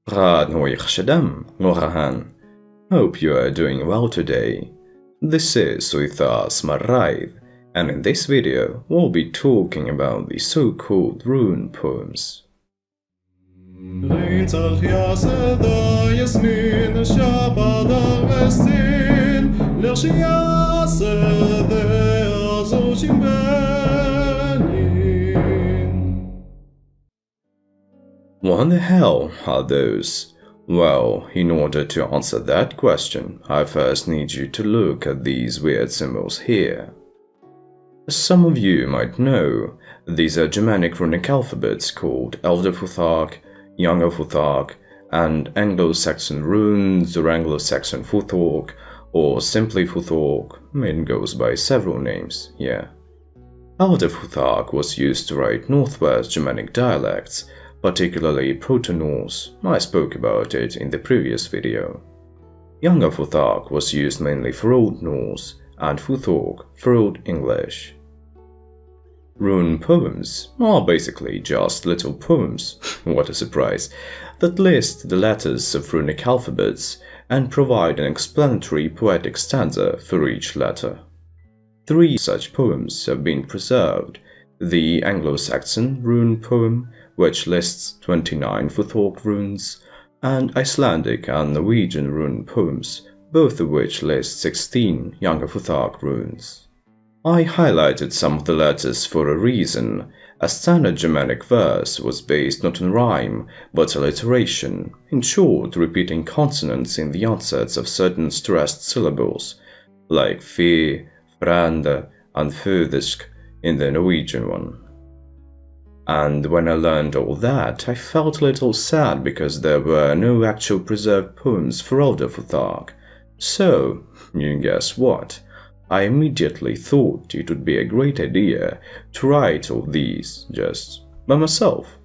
Hope you are doing well today. This is Futhark, and in this video we'll be talking about the so-called rune poems. What the hell are those? Well, in order to answer that question, I first need you to look at these weird symbols here. As some of you might know, these are Germanic Runic alphabets called Elder Futhark, Younger Futhark, and Anglo-Saxon runes or Anglo-Saxon Futhork, or simply Futhork. It goes by several names, yeah. Elder Futhark was used to write Northwest Germanic dialects, particularly Proto-Norse. I spoke about it in the previous video. Younger Futhark was used mainly for Old Norse, and Futhork for Old English. Rune poems are basically just little poems, what a surprise, that list the letters of runic alphabets and provide an explanatory poetic stanza for each letter. 3 such poems have been preserved: the Anglo-Saxon rune poem, which lists 29 Futhork runes, and Icelandic and Norwegian rune poems, both of which list 16 Younger Futhark runes. I highlighted some of the letters for a reason. A standard Germanic verse was based not on rhyme, but alliteration, in short, repeating consonants in the onsets of certain stressed syllables, like fe, frande, and födisk in the Norwegian one. And when I learned all that, I felt a little sad because there were no actual preserved poems for Elder Futhark. So, you guess what? I immediately thought it would be a great idea to write all these just by myself,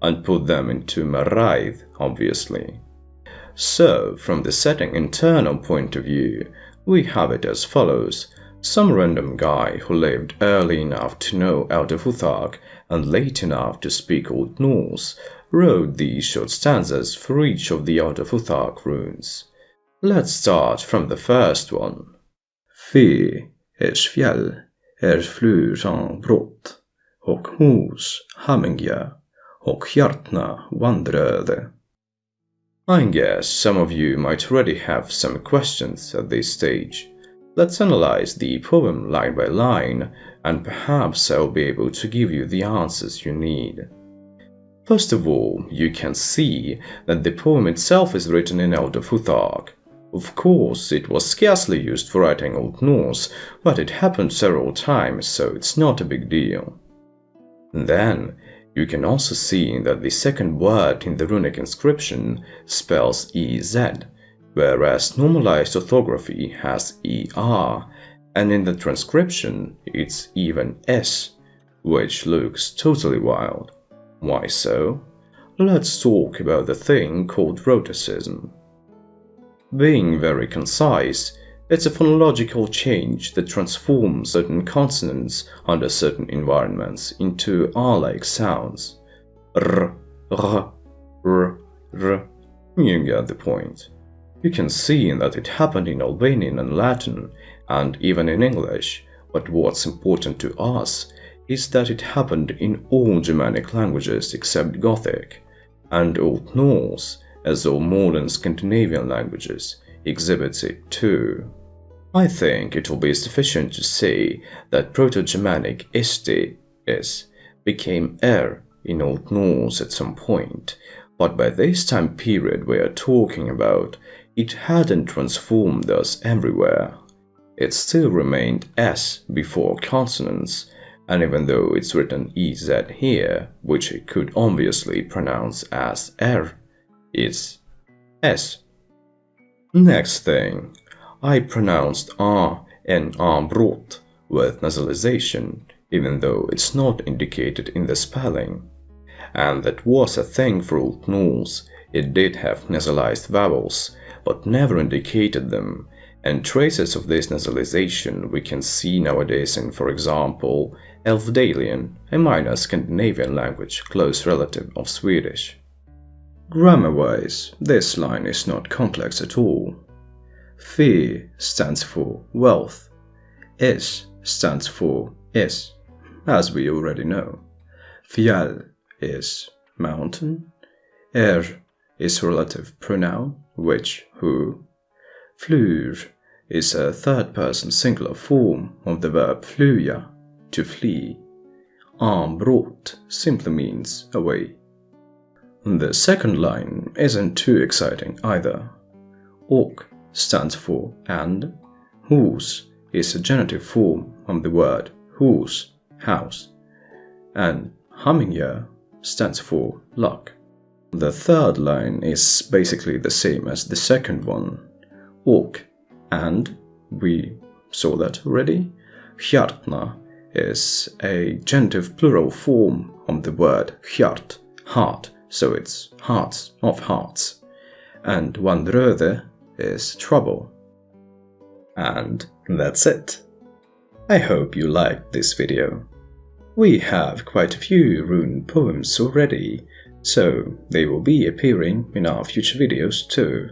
and put them into my Raith, obviously. So, from the setting internal point of view, we have it as follows. Some random guy who lived early enough to know Elder Futhark and late enough to speak Old Norse wrote these short stanzas for each of the Elder Futhark runes. Let's start from the first one. Fe fjäll flugan brott, och hos hamminge, och hjärtna vandröde. I guess some of you might already have some questions at this stage. Let's analyze the poem line by line, and perhaps I'll be able to give you the answers you need. First of all, you can see that the poem itself is written in Elder Futhark. Of course, it was scarcely used for writing Old Norse, but it happened several times, so it's not a big deal. Then, you can also see that the second word in the runic inscription spells EZ, whereas normalized orthography has ER, and in the transcription it's even S, which looks totally wild. Why so? Let's talk about the thing called rhotacism. Being very concise, it's a phonological change that transforms certain consonants under certain environments into R-like sounds. R, r, r, r. You get the point. You can see that it happened in Albanian and Latin, and even in English, but what's important to us is that it happened in all Germanic languages except Gothic, and Old Norse, as all modern Scandinavian languages, exhibits it too. I think it will be sufficient to say that Proto-Germanic st became in Old Norse at some point, but by this time period we are talking about, it hadn't transformed thus everywhere. It still remained S before consonants, and even though it's written EZ here, which it could obviously pronounce as R, it's S. Next thing, I pronounced R and R brott with nasalization, even though it's not indicated in the spelling. And that was a thing for Old Norse. It did have nasalized vowels, but never indicated them, and traces of this nasalization we can see nowadays in, for example, Elfdalian, a minor Scandinavian language close relative of Swedish. Grammar-wise, this line is not complex at all. Fe stands for wealth. Is stands for is, as we already know. Fjall is mountain. Is relative pronoun, which, who. Flur is a third-person singular form of the verb fluya, to flee. Armbrot simply means away. The second line isn't too exciting either. Ok stands for and. Hus is a genitive form of the word hus, house. And Hamingjör stands for luck. The third line is basically the same as the second one. Ok and, we saw that already. Hjartna is a genitive plural form of the word hjart, heart, so it's hearts of hearts. And vandröde is trouble. And that's it. I hope you liked this video. We have quite a few rune poems already, so they will be appearing in our future videos too.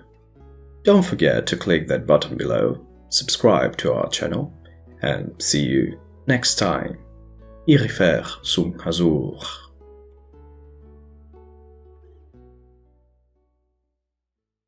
Don't forget to click that button below, subscribe to our channel, and see you next time. Irifer sum Hazur.